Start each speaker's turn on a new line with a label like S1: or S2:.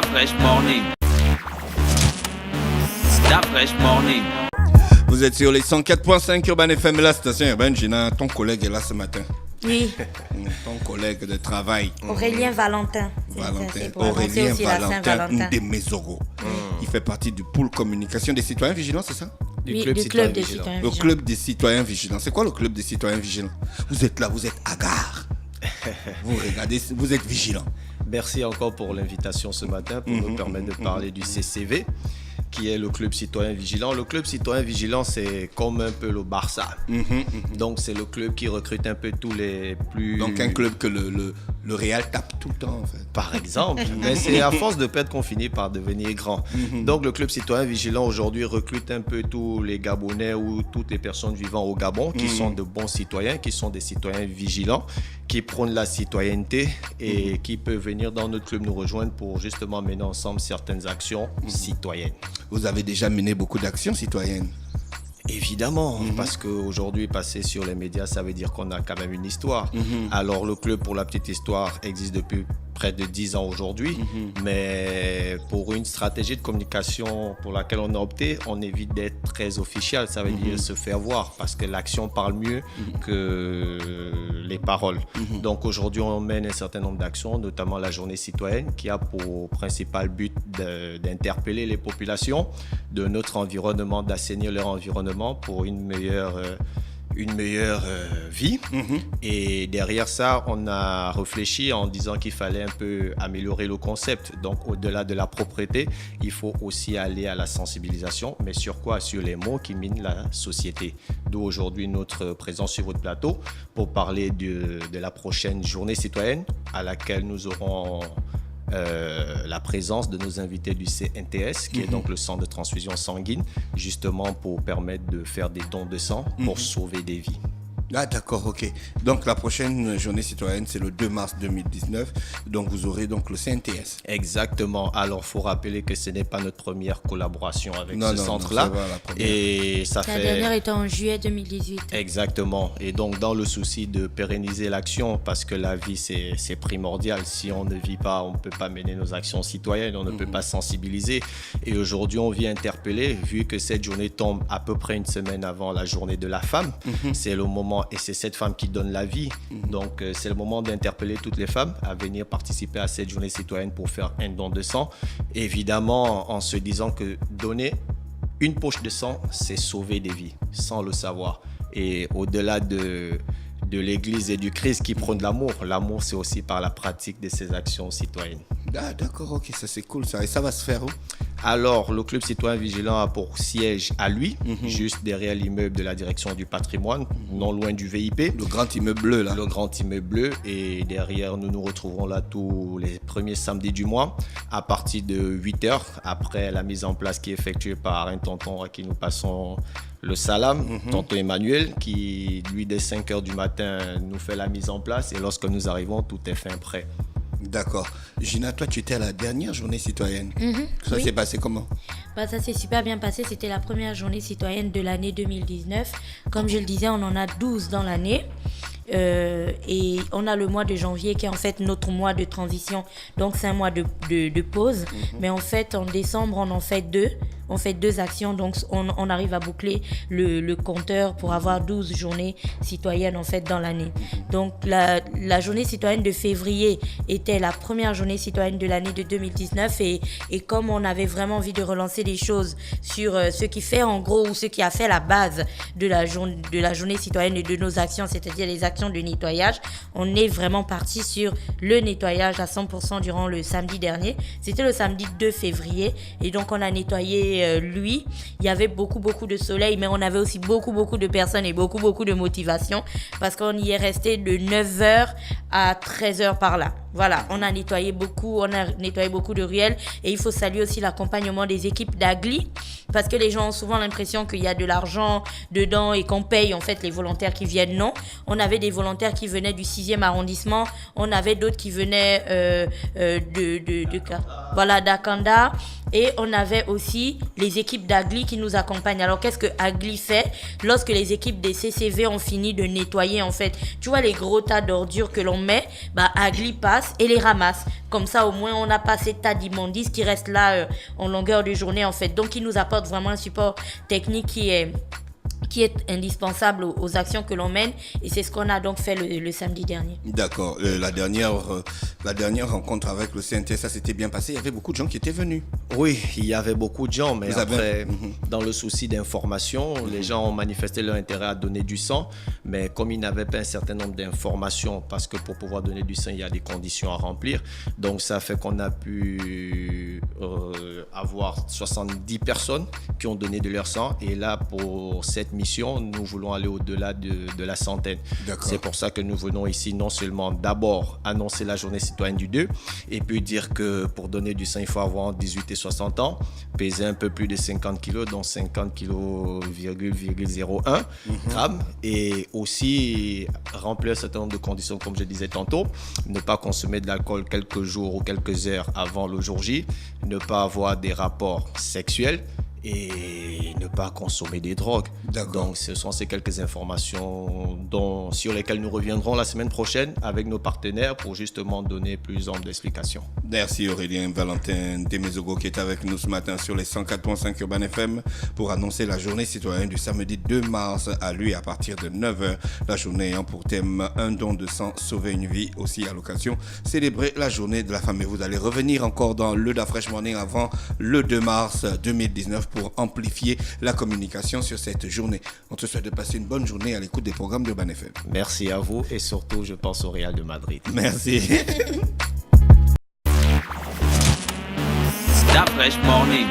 S1: That fresh morning. That fresh morning.
S2: Vous êtes sur les 104.5 Urban FM, la station urbaine. Gina, ton collègue est là ce matin.
S3: Oui.
S2: Ton collègue de travail.
S3: Aurélien Valentin.
S2: Aurélien Valentin
S3: Valentin.
S2: Ndemezoro. Il fait partie du pôle communication des citoyens vigilants, c'est ça?
S3: Du club des citoyens vigilants.
S2: Le club des citoyens vigilants. C'est quoi le club des citoyens vigilants? Vous êtes là, vous êtes hagard. Vous regardez, vous êtes vigilants.
S4: Merci encore pour l'invitation ce matin pour nous permettre de parler du CCV, qui est le club citoyen vigilant. Le club citoyen vigilant, c'est comme un peu le Barça. Donc, c'est le club qui recrute un peu tous les plus...
S2: Donc, un club que le Real tape tout le temps, en fait.
S4: Par exemple. Mais c'est à force de perdre qu'on finit par devenir grand. Donc, le club citoyen vigilant, aujourd'hui, recrute un peu tous les Gabonais ou toutes les personnes vivant au Gabon qui sont de bons citoyens, qui sont des citoyens vigilants, qui prônent la citoyenneté et qui peuvent venir dans notre club nous rejoindre pour justement mener ensemble certaines actions citoyennes.
S2: Vous avez déjà mené beaucoup d'actions citoyennes.
S4: Évidemment, parce qu'aujourd'hui, passer sur les médias, ça veut dire qu'on a quand même une histoire. Alors, le club, pour la petite histoire, existe depuis près de 10 ans aujourd'hui, mais pour une stratégie de communication pour laquelle on a opté, on évite d'être très officiel, ça veut dire se faire voir, parce que l'action parle mieux que les paroles. Donc aujourd'hui, on mène un certain nombre d'actions, notamment la journée citoyenne, qui a pour principal but d'interpeller les populations de notre environnement, d'assainir leur environnement pour une meilleure vie. Et derrière ça, on a réfléchi en disant qu'il fallait un peu améliorer le concept. Donc, au-delà de la propreté, il faut aussi aller à la sensibilisation. Mais sur quoi? Sur les mots qui minent la société. D'où aujourd'hui notre présence sur votre plateau pour parler de la prochaine journée citoyenne à laquelle nous aurons la présence de nos invités du CNTS, qui est donc le centre de transfusion sanguine, justement pour permettre de faire des dons de sang pour sauver des vies.
S2: Ah d'accord, ok. Donc la prochaine journée citoyenne, c'est le 2 mars 2019. Donc vous aurez donc le CNTS.
S4: Exactement. Alors, il faut rappeler que ce n'est pas notre première collaboration avec ce centre-là. Et ça fait...
S3: La dernière était en juillet 2018.
S4: Exactement. Et donc, dans le souci de pérenniser l'action, parce que la vie, c'est primordial. Si on ne vit pas, on ne peut pas mener nos actions citoyennes, on ne peut pas sensibiliser. Et aujourd'hui, on vient interpeller, vu que cette journée tombe à peu près une semaine avant la journée de la femme. C'est le moment, et c'est cette femme qui donne la vie. Donc, c'est le moment d'interpeller toutes les femmes à venir participer à cette journée citoyenne pour faire un don de sang. Évidemment, en se disant que donner une poche de sang, c'est sauver des vies, sans le savoir. Et au-delà de l'Église et du Christ qui prône l'amour, l'amour, c'est aussi par la pratique de ces actions citoyennes.
S2: Ah d'accord, ok, ça c'est cool ça. Et ça va se faire où?
S4: Alors, le Club citoyen vigilant a pour siège à lui, juste derrière l'immeuble de la direction du patrimoine, non loin du VIP.
S2: Le grand immeuble bleu là.
S4: Le grand immeuble bleu. Et derrière, nous nous retrouverons là tous les premiers samedis du mois à partir de 8h, après la mise en place qui est effectuée par un tonton à qui nous passons le salam, tonton Emmanuel, qui lui dès 5h du matin nous fait la mise en place. Et lorsque nous arrivons, tout est fin prêt.
S2: D'accord. Gina, toi, tu étais à la dernière journée citoyenne. Ça s'est passé comment?
S3: Ça s'est super bien passé. C'était la première journée citoyenne de l'année 2019. Comme je le disais, on en a 12 dans l'année. Et on a le mois de janvier qui est en fait notre mois de transition. Donc, c'est un mois de pause. Mais en fait, en décembre, on en fait deux. On fait 2 actions, donc on arrive à boucler le compteur pour avoir 12 journées citoyennes en fait dans l'année. Donc la journée citoyenne de février était la première journée citoyenne de l'année de 2019 et comme on avait vraiment envie de relancer les choses sur ce qui fait en gros ou ce qui a fait la base de la journée citoyenne et de nos actions, c'est-à-dire les actions de nettoyage, on est vraiment parti sur le nettoyage à 100% durant le samedi dernier. C'était le samedi 2 février et donc on a nettoyé lui, il y avait beaucoup de soleil, mais on avait aussi beaucoup de personnes et beaucoup de motivation parce qu'on y est resté de 9h à 13h par là. Voilà, on a nettoyé beaucoup de ruelles et il faut saluer aussi l'accompagnement des équipes d'Agli parce que les gens ont souvent l'impression qu'il y a de l'argent dedans et qu'on paye en fait les volontaires qui viennent. Non, on avait des volontaires qui venaient du 6e arrondissement, on avait d'autres qui venaient de voilà, d'Akanda. Et on avait aussi les équipes d'Agli qui nous accompagnent. Alors, qu'est-ce que Agli fait lorsque les équipes des CCV ont fini de nettoyer, en fait? Tu vois les gros tas d'ordures que l'on met, Agli passe et les ramasse. Comme ça, au moins, on n'a pas ces tas d'immondices qui restent là en longueur de journée, en fait. Donc, ils nous apportent vraiment un support technique qui est indispensable aux actions que l'on mène, et c'est ce qu'on a donc fait le samedi dernier.
S2: D'accord. La dernière rencontre avec le CNT, ça s'était bien passé. Il y avait beaucoup de gens qui étaient venus.
S4: Oui, il y avait beaucoup de gens, mais
S2: Vous avez-
S4: après, dans le souci d'information, les gens ont manifesté leur intérêt à donner du sang, mais comme ils n'avaient pas un certain nombre d'informations, parce que pour pouvoir donner du sang, il y a des conditions à remplir, donc ça fait qu'on a pu avoir 70 personnes qui ont donné de leur sang, et là, pour cette mission, nous voulons aller au-delà de la centaine.
S2: D'accord.
S4: C'est pour ça que nous venons ici non seulement d'abord annoncer la journée citoyenne du 2, et puis dire que pour donner du sang, il faut avoir entre 18 et 60 ans, peser un peu plus de 50 kg, donc 50 kg,01 grammes, et aussi remplir un certain nombre de conditions, comme je disais tantôt, ne pas consommer de l'alcool quelques jours ou quelques heures avant le jour J, ne pas avoir des rapports sexuels, et ne pas consommer des drogues.
S2: D'accord.
S4: Donc ce sont ces quelques informations sur lesquelles nous reviendrons la semaine prochaine avec nos partenaires pour justement donner plus ample d'explications.
S2: Merci Aurélien Valentin Demezogo qui est avec nous ce matin sur les 104.5 Urban FM pour annoncer la journée citoyenne du samedi 2 mars à lui à partir de 9h. La journée ayant pour thème un don de sang, sauver une vie, aussi à l'occasion célébrer la journée de la femme. Et vous allez revenir encore dans le Da Fresh Morning avant le 2 mars 2019 pour amplifier la communication sur cette journée. On te souhaite de passer une bonne journée à l'écoute des programmes d'Urban FM.
S4: Merci à vous et surtout je pense au Real de Madrid.
S2: Merci.
S1: Da Fresh Morning.